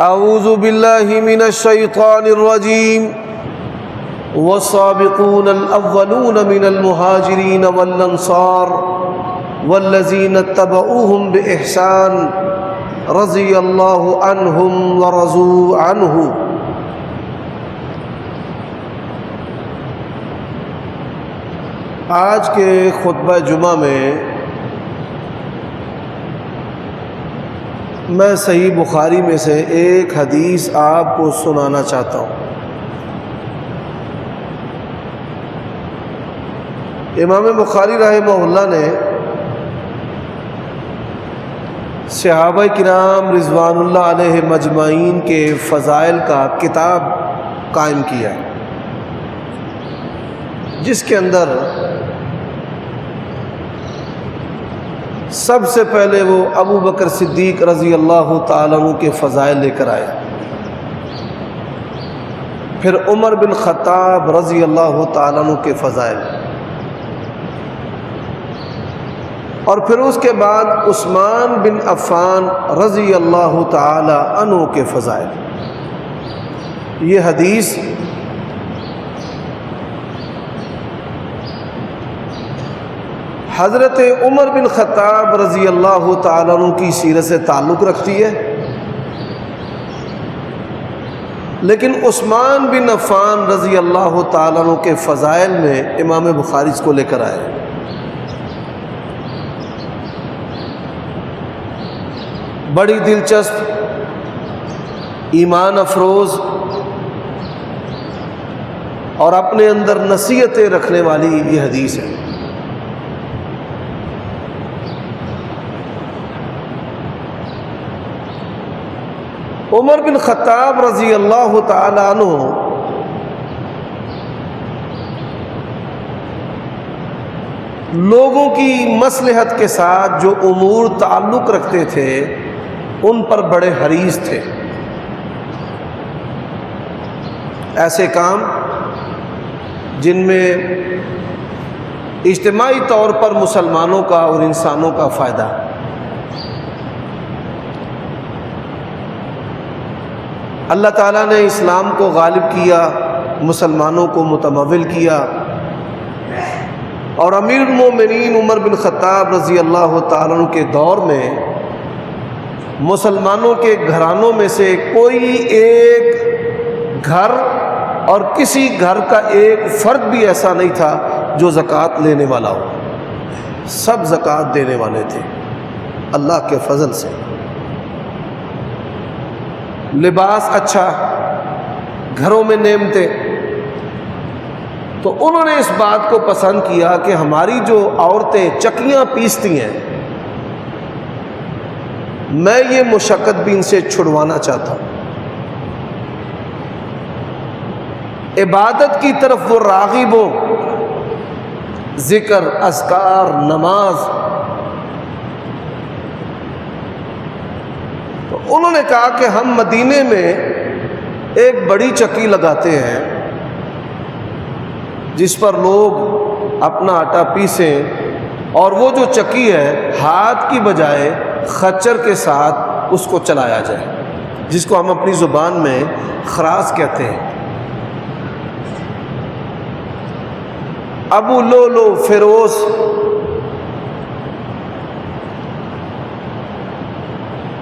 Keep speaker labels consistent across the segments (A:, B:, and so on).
A: اعوذ باللہ من الشیطان الرجیم والسابقون الاولون من المہاجرین والانصار والذین اتبعوہم بإحسان رضی اللہ عنہم ورضوا عنہ۔ آج کے خطبہ جمعہ میں میں صحیح بخاری میں سے ایک حدیث آپ کو سنانا چاہتا ہوں۔ امام بخاری رحمہ اللہ نے صحابہ کرام رضوان اللہ علیہ مجمعین کے فضائل کا کتاب قائم کیا ہے، جس کے اندر سب سے پہلے وہ ابو بکر صدیق رضی اللہ تعالیٰ عنہ کے فضائل لے کر آئے، پھر عمر بن خطاب رضی اللہ تعالیٰ عنہ کے فضائل، اور پھر اس کے بعد عثمان بن عفان رضی اللہ تعالیٰ عنہ کے فضائل۔ یہ حدیث حضرت عمر بن خطاب رضی اللہ تعالیٰ عنہ کی سیرت سے تعلق رکھتی ہے، لیکن عثمان بن عفان رضی اللہ تعالیٰ عنہ کے فضائل میں امام بخاری اس کو لے کر آئے۔ بڑی دلچسپ، ایمان افروز اور اپنے اندر نصیحتیں رکھنے والی یہ حدیث ہے۔ عمر بن خطاب رضی اللہ تعالی عنہ لوگوں کی مصلحت کے ساتھ جو امور تعلق رکھتے تھے ان پر بڑے حریص تھے۔ ایسے کام جن میں اجتماعی طور پر مسلمانوں کا اور انسانوں کا فائدہ۔ اللہ تعالیٰ نے اسلام کو غالب کیا، مسلمانوں کو متمول کیا، اور امیر المومنین عمر بن خطاب رضی اللہ تعالیٰ عنہ کے دور میں مسلمانوں کے گھرانوں میں سے کوئی ایک گھر اور کسی گھر کا ایک فرد بھی ایسا نہیں تھا جو زکوٰۃ لینے والا ہو، سب زکوٰۃ دینے والے تھے اللہ کے فضل سے۔ لباس اچھا، گھروں میں نعمتیں، تو انہوں نے اس بات کو پسند کیا کہ ہماری جو عورتیں چکیاں پیستی ہیں، میں یہ مشقت بھی ان سے چھڑوانا چاہتا ہوں۔ عبادت کی طرف وہ راغب ہوں، ذکر، اذکار، نماز۔ تو انہوں نے کہا کہ ہم مدینے میں ایک بڑی چکی لگاتے ہیں جس پر لوگ اپنا آٹا پیسیں، اور وہ جو چکی ہے ہاتھ کی بجائے خچر کے ساتھ اس کو چلایا جائے، جس کو ہم اپنی زبان میں خراس کہتے ہیں۔ ابو لولو فیروز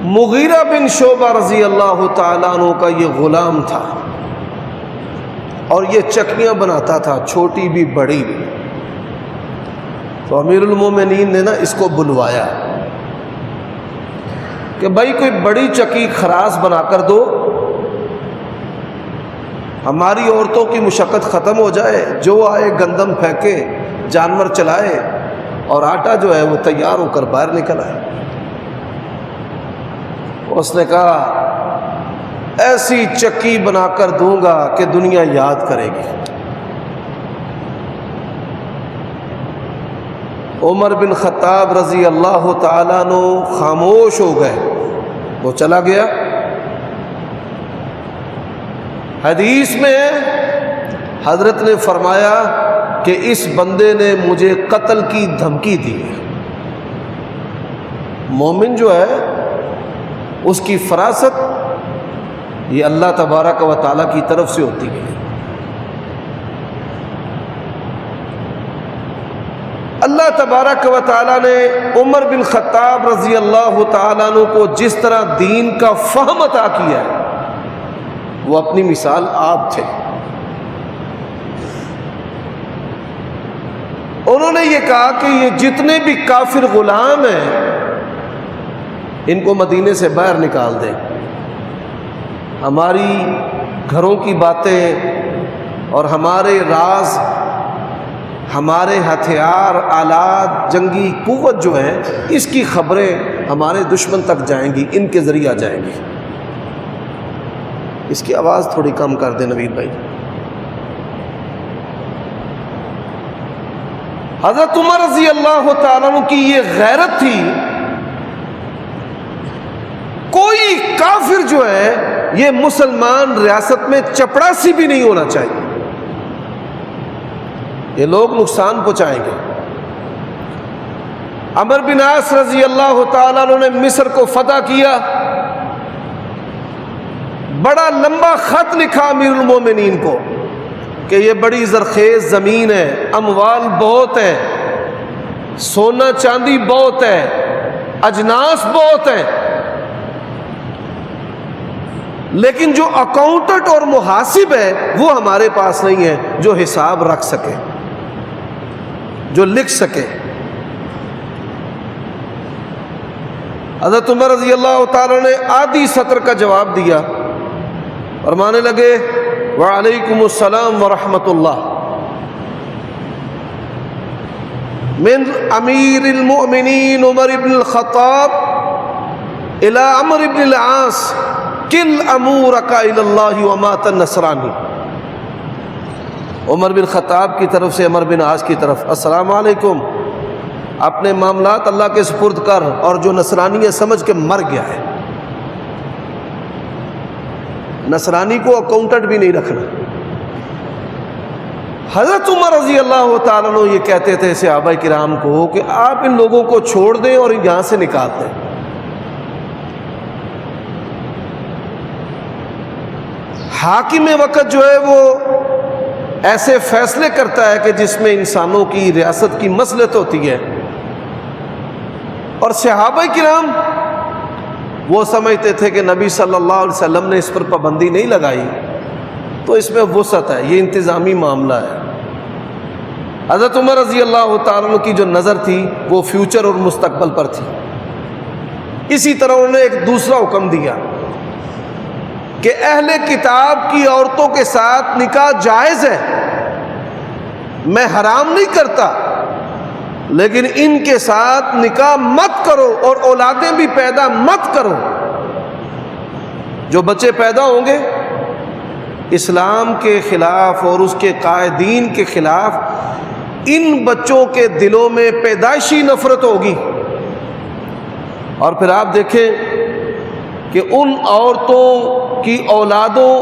A: مغیرہ بن شعبہ رضی اللہ تعالیٰ عنہ کا یہ غلام تھا، اور یہ چکیاں بناتا تھا، چھوٹی بھی بڑی بھی۔ تو امیر المومنین نے اس کو بلوایا کہ بھائی کوئی بڑی چکی خراس بنا کر دو، ہماری عورتوں کی مشقت ختم ہو جائے، جو آئے گندم پھینکے، جانور چلائے، اور آٹا جو ہے وہ تیار ہو کر باہر نکل آئے۔ اس نے کہا ایسی چکی بنا کر دوں گا کہ دنیا یاد کرے گی۔ عمر بن خطاب رضی اللہ تعالیٰ عنہ خاموش ہو گئے، وہ چلا گیا۔ حدیث میں حضرت نے فرمایا کہ اس بندے نے مجھے قتل کی دھمکی دی۔ مومن جو ہے اس کی فراست یہ اللہ تبارک و تعالیٰ کی طرف سے ہوتی ہے۔ اللہ تبارک و تعالیٰ نے عمر بن خطاب رضی اللہ تعالیٰ عنہ کو جس طرح دین کا فہم عطا کیا ہے، وہ اپنی مثال آپ تھے۔ انہوں نے یہ کہا کہ یہ جتنے بھی کافر غلام ہیں ان کو مدینے سے باہر نکال دیں، ہماری گھروں کی باتیں اور ہمارے راز، ہمارے ہتھیار، آلات، جنگی قوت جو ہے، اس کی خبریں ہمارے دشمن تک جائیں گی، ان کے ذریعہ جائیں گی۔ اس کی آواز تھوڑی کم کر دیں نوید بھائی۔ حضرت عمر رضی اللہ تعالیٰ عنہ کی یہ غیرت تھی، کوئی کافر جو ہے یہ مسلمان ریاست میں چپڑاسی بھی نہیں ہونا چاہیے، یہ لوگ نقصان پہنچائیں گے۔ عمر بن عاص رضی اللہ تعالیٰ عنہ نے مصر کو فتح کیا، بڑا لمبا خط لکھا امیر المومنین کو کہ یہ بڑی زرخیز زمین ہے، اموال بہت ہے، سونا چاندی بہت ہے، اجناس بہت ہے، لیکن جو اکاؤنٹنٹ اور محاسب ہے وہ ہمارے پاس نہیں ہے جو حساب رکھ سکے، جو لکھ سکے۔ حضرت عمر رضی اللہ تعالیٰ نے آدھی سطر کا جواب دیا، فرمانے لگے وعلیکم السلام ورحمۃ اللہ، من امیر المؤمنین عمر بن الخطاب الى عمرو بن العاص کل امورک الی اللہ ومات النصرانی۔ عمر بن خطاب کی طرف سے عمر بن عاص کی طرف، السلام علیکم، اپنے معاملات اللہ کے سپرد کر، اور جو نصرانی ہے سمجھ کے مر گیا ہے۔ نصرانی کو اکاؤنٹنٹ بھی نہیں رکھنا۔ حضرت عمر رضی اللہ تعالیٰ عنہ یہ کہتے تھے صحابہ کرام کو کہ آپ ان لوگوں کو چھوڑ دیں اور یہاں سے نکال دیں۔ حاکم وقت جو ہے وہ ایسے فیصلے کرتا ہے کہ جس میں انسانوں کی ریاست کی مصلحت ہوتی ہے، اور صحابہ کرام وہ سمجھتے تھے کہ نبی صلی اللہ علیہ وسلم نے اس پر پابندی نہیں لگائی تو اس میں وسعت ہے، یہ انتظامی معاملہ ہے۔ حضرت عمر رضی اللہ تعالیٰ عنہ کی جو نظر تھی وہ فیوچر اور مستقبل پر تھی۔ اسی طرح انہوں نے ایک دوسرا حکم دیا کہ اہل کتاب کی عورتوں کے ساتھ نکاح جائز ہے، میں حرام نہیں کرتا، لیکن ان کے ساتھ نکاح مت کرو اور اولادیں بھی پیدا مت کرو۔ جو بچے پیدا ہوں گے اسلام کے خلاف اور اس کے قائدین کے خلاف، ان بچوں کے دلوں میں پیدائشی نفرت ہوگی، اور پھر آپ دیکھیں کہ ان عورتوں کی اولادوں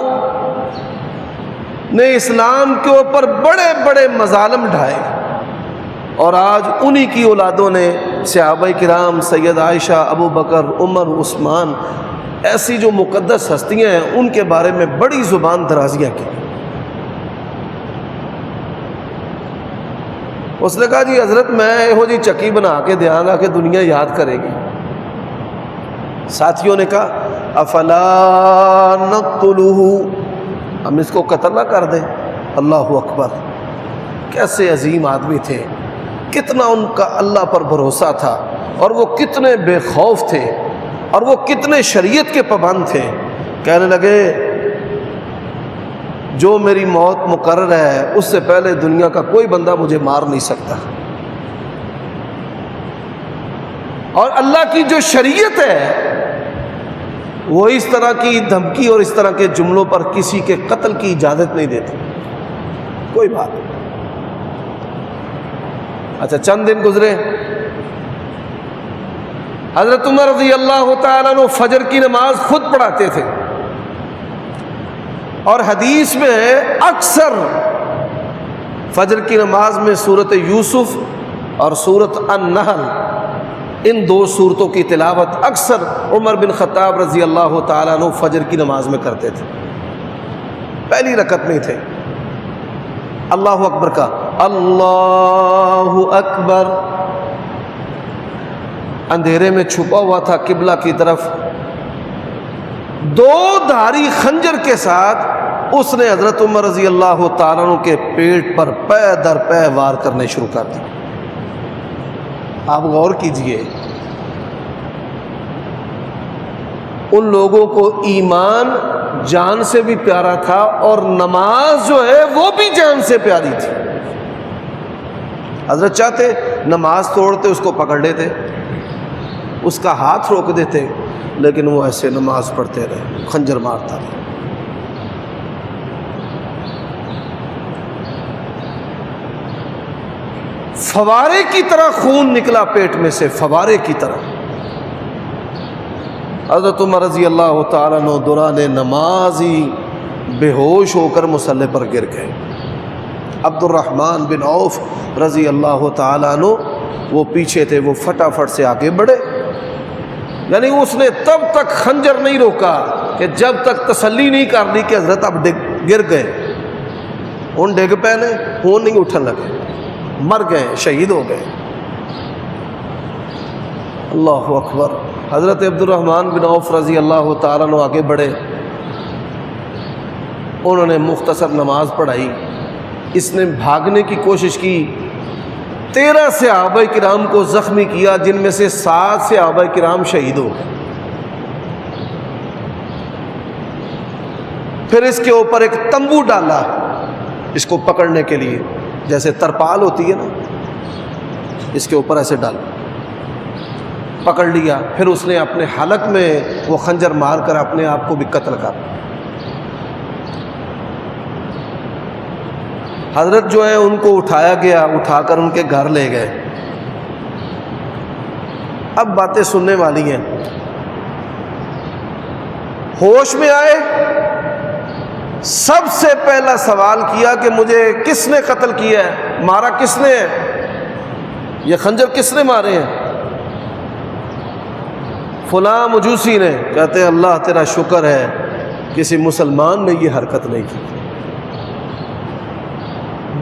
A: نے اسلام کے اوپر بڑے بڑے مظالم ڈھائے، اور آج انہی کی اولادوں نے صحابہ کرام، سید عائشہ، ابو بکر، عمر، عثمان، ایسی جو مقدس ہستیاں ہیں ان کے بارے میں بڑی زبان درازیاں کی۔ اس نے کہا جی حضرت میں یہو جی چکی بنا کے دیا گا کہ دنیا یاد کرے گی۔ ساتھیوں نے کہا افلا نقتلہ، ہم اس کو قتل نہ کر دیں۔ اللہ اکبر، کیسے عظیم آدمی تھے، کتنا ان کا اللہ پر بھروسہ تھا، اور وہ کتنے بے خوف تھے، اور وہ کتنے شریعت کے پابند تھے۔ کہنے لگے جو میری موت مقرر ہے اس سے پہلے دنیا کا کوئی بندہ مجھے مار نہیں سکتا، اور اللہ کی جو شریعت ہے وہ اس طرح کی دھمکی اور اس طرح کے جملوں پر کسی کے قتل کی اجازت نہیں دیتی۔ کوئی بات نہیں۔ اچھا چند دن گزرے، حضرت عمر رضی اللہ تعالیٰ عنہ فجر کی نماز خود پڑھاتے تھے، اور حدیث میں اکثر فجر کی نماز میں سورۃ یوسف اور سورۃ النحل ان دو صورتوں کی تلاوت اکثر عمر بن خطاب رضی اللہ تعالیٰ عنہ فجر کی نماز میں کرتے تھے، پہلی رکعت میں تھے۔ اللہ اکبر کا اللہ اکبر، اندھیرے میں چھپا ہوا تھا قبلہ کی طرف، دو دھاری خنجر کے ساتھ اس نے حضرت عمر رضی اللہ تعالیٰ عنہ کے پیٹ پر پے در پے وار کرنے شروع کر دی۔ آپ غور کیجئے، ان لوگوں کو ایمان جان سے بھی پیارا تھا اور نماز جو ہے وہ بھی جان سے پیاری تھی۔ حضرت چاہتے نماز توڑتے، اس کو پکڑ لیتے، اس کا ہاتھ روک دیتے، لیکن وہ ایسے نماز پڑھتے رہے، خنجر مارتا رہے۔ فوارے کی طرح خون نکلا پیٹ میں سے، فوارے کی طرح۔ حضرت عمر رضی اللہ تعالیٰ عنہ دوران نماز ہی بے ہوش ہو کر مصلی پر گر گئے۔ عبد الرحمن بن عوف رضی اللہ تعالیٰ عنہ وہ پیچھے تھے، وہ فٹافٹ سے آگے بڑھے، یعنی اس نے تب تک خنجر نہیں روکا کہ جب تک تسلی نہیں کر لی کہ حضرت اب گر گئے، ان ڈگ پہنے خون نہیں اٹھن لگے، مر گئے، شہید ہو گئے۔ اللہ اکبر۔ حضرت عبد الرحمن بن عوف رضی اللہ تعالیٰ عنہ آگے بڑھے، انہوں نے مختصر نماز پڑھائی، اس نے بھاگنے کی کوشش کی، 13 صحابہ کرام کو زخمی کیا، جن میں سے 7 صحابہ کرام شہید ہو گئے۔ پھر اس کے اوپر ایک تمبو ڈالا اس کو پکڑنے کے لیے، جیسے ترپال ہوتی ہے نا، اس کے اوپر ایسے ڈال پکڑ لیا۔ پھر اس نے اپنے حلق میں وہ خنجر مار کر اپنے آپ کو بھی قتل کر۔ حضرت جو ہے ان کو اٹھایا گیا، اٹھا کر ان کے گھر لے گئے۔ اب باتیں سننے والی ہیں۔ ہوش میں آئے، سب سے پہلا سوال کیا کہ مجھے کس نے قتل کیا ہے، مارا کس نے ہے، یہ خنجر کس نے مارے ہیں؟ فلاں مجوسی نے۔ کہتے ہیں اللہ تیرا شکر ہے کسی مسلمان نے یہ حرکت نہیں کی۔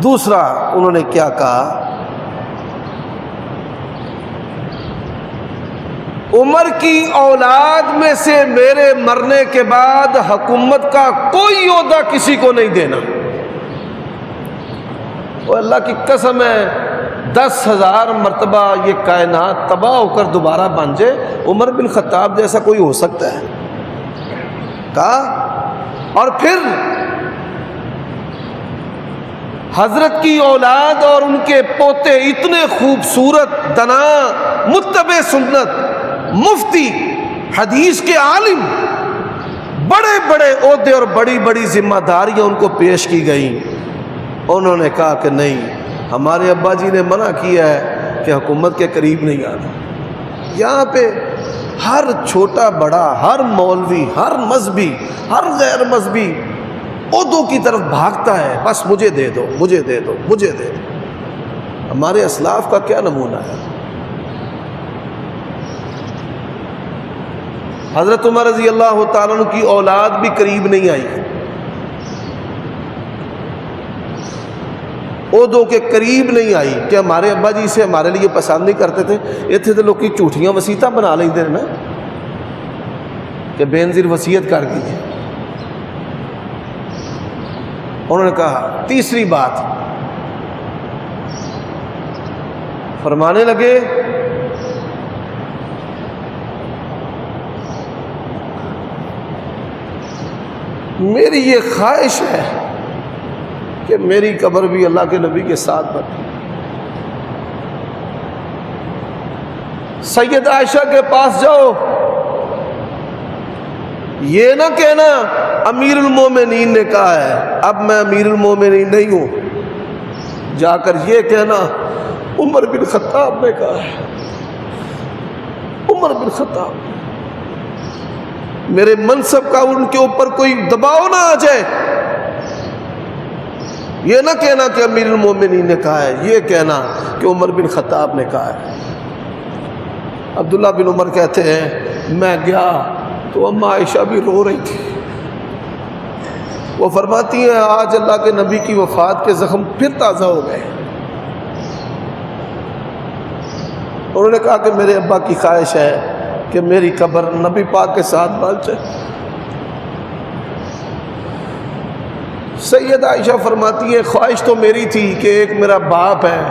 A: دوسرا انہوں نے کیا کہا، عمر کی اولاد میں سے میرے مرنے کے بعد حکومت کا کوئی عہدہ کسی کو نہیں دینا۔ وہ اللہ کی قسم ہے 10,000 مرتبہ یہ کائنات تباہ ہو کر دوبارہ بن جائے، عمر بن خطاب جیسا کوئی ہو سکتا ہے؟ کہا۔ اور پھر حضرت کی اولاد اور ان کے پوتے اتنے خوبصورت، دنا، متبع سنت، مفتی، حدیث کے عالم، بڑے بڑے عہدے اور بڑی بڑی ذمہ داریاں ان کو پیش کی گئیں۔ انہوں نے کہا کہ نہیں، ہمارے ابا جی نے منع کیا ہے کہ حکومت کے قریب نہیں آنا۔ یہاں پہ ہر چھوٹا بڑا، ہر مولوی، ہر مذہبی، ہر غیر مذہبی عہدوں کی طرف بھاگتا ہے، بس مجھے دے دو، مجھے دے دو، مجھے دے دو۔ ہمارے اسلاف کا کیا نمونہ ہے؟ حضرت عمر رضی اللہ تعالیٰ عنہ کی اولاد بھی قریب نہیں آئی، عہدوں کے قریب نہیں آئی کہ ہمارے ابا جی سے ہمارے لیے پسند نہیں کرتے تھے۔ اتنے تو لوگ کی جھوٹیاں وسیعتاں بنا لیتے ہیں نا کہ بے نظیر وصیت کر دیجیے۔ انہوں نے کہا تیسری بات، فرمانے لگے میری یہ خواہش ہے کہ میری قبر بھی اللہ کے نبی کے ساتھ بنے۔ سید عائشہ کے پاس جاؤ، یہ نہ کہنا امیر المومنین نے کہا ہے، اب میں امیر المومنین نہیں ہوں، جا کر یہ کہنا عمر بن خطاب نے کہا ہے، عمر بن خطاب، میرے منصب کا ان کے اوپر کوئی دباؤ نہ آ جائے۔ یہ نہ کہنا کہ امیر المومنین نے کہا ہے، یہ کہنا کہ عمر بن خطاب نے کہا ہے۔ عبداللہ بن عمر کہتے ہیں میں گیا تو اماں عائشہ بھی رو رہی تھی. وہ فرماتی ہیں آج اللہ کے نبی کی وفات کے زخم پھر تازہ ہو گئے. انہوں نے کہا کہ میرے ابا کی خواہش ہے کہ میری قبر نبی پاک کے ساتھ بن جائے. سید عائشہ فرماتی ہے خواہش تو میری تھی کہ ایک میرا باپ ہے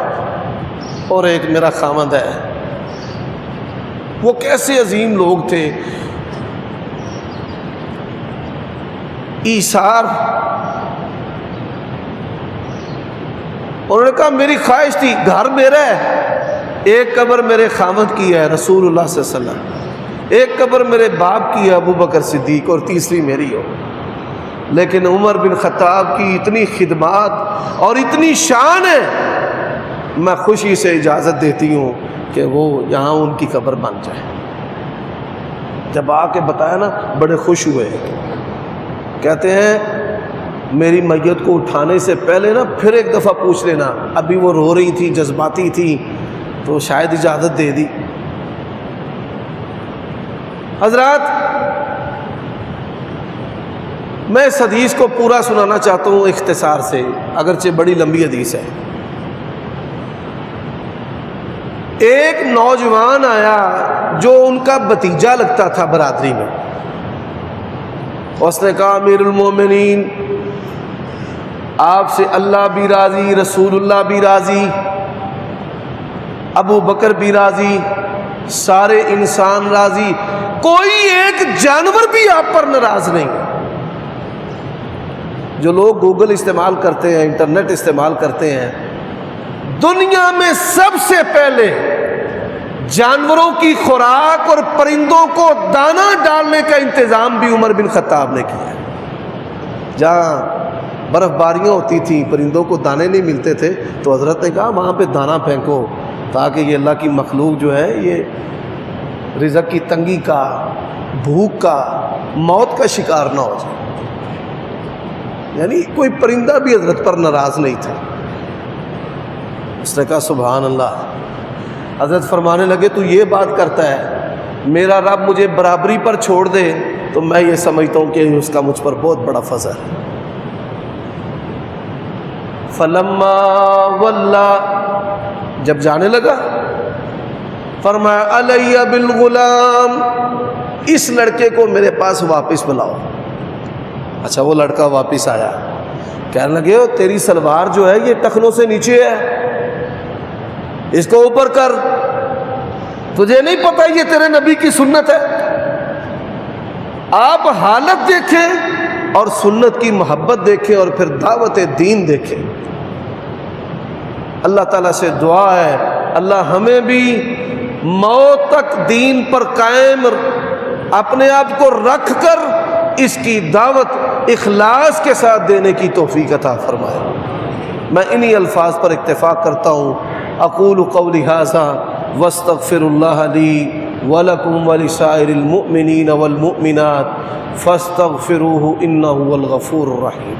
A: اور ایک میرا خاوند ہے. وہ کیسے عظیم لوگ تھے. ایثار. انہوں نے کہا میری خواہش تھی گھر میرا ہے، ایک قبر میرے خاوند کی ہے رسول اللہ صلی اللہ علیہ وسلم، ایک قبر میرے باپ کی ہے ابو بکر صدیق، اور تیسری میری ہو. لیکن عمر بن خطاب کی اتنی خدمات اور اتنی شان ہے، میں خوشی سے اجازت دیتی ہوں کہ وہ یہاں ان کی قبر بن جائے. جب آ کے بتایا نا بڑے خوش ہوئے. کہتے ہیں میری میت کو اٹھانے سے پہلے نا پھر ایک دفعہ پوچھ لینا. ابھی وہ رو رہی تھی، جذباتی تھی، تو شاید اجازت دے دی. حضرات میں اس حدیث کو پورا سنانا چاہتا ہوں اختصار سے، اگرچہ بڑی لمبی حدیث ہے. ایک نوجوان آیا جو ان کا بھتیجا لگتا تھا برادری میں. اس نے کہا امیر المومنین آپ سے اللہ بھی راضی، رسول اللہ بھی راضی، ابو بکر بھی راضی، سارے انسان راضی، کوئی ایک جانور بھی آپ پر ناراض نہیں. جو لوگ گوگل استعمال کرتے ہیں، انٹرنیٹ استعمال کرتے ہیں، دنیا میں سب سے پہلے جانوروں کی خوراک اور پرندوں کو دانہ ڈالنے کا انتظام بھی عمر بن خطاب نے کیا. جہاں برف باریاں ہوتی تھیں، پرندوں کو دانے نہیں ملتے تھے، تو حضرت نے کہا وہاں پہ دانہ پھینکو تاکہ یہ اللہ کی مخلوق جو ہے یہ رزق کی تنگی کا، بھوک کا، موت کا شکار نہ ہو جائے. یعنی کوئی پرندہ بھی حضرت پر ناراض نہیں تھا. اس نے کہا سبحان اللہ. حضرت فرمانے لگے تو یہ بات کرتا ہے میرا رب مجھے برابری پر چھوڑ دے تو میں یہ سمجھتا ہوں کہ اس کا مجھ پر بہت بڑا فضل ہے. فلما ولا جب جانے لگا فرمایا علی بالغلام، اس لڑکے کو میرے پاس واپس بلاؤ. اچھا وہ لڑکا واپس آیا، کہنے لگے تیری سلوار جو ہے یہ ٹخنوں سے نیچے ہے، اس کو اوپر کر، تجھے نہیں پتہ یہ تیرے نبی کی سنت ہے. آپ حالت دیکھیں اور سنت کی محبت دیکھیں اور پھر دعوت دین دیکھیں. اللہ تعالیٰ سے دعا ہے اللہ ہمیں بھی موت تک دین پر قائم اپنے آپ کو رکھ کر اس کی دعوت اخلاص کے ساتھ دینے کی توفیق عطا فرمائے. میں انہی الفاظ پر اکتفا کرتا ہوں. اقول قولی ھذا واستغفر اللہ لی ولکم ولسائر المؤمنین والمؤمنات فاستغفروہ انہ هو الغفور الرحیم.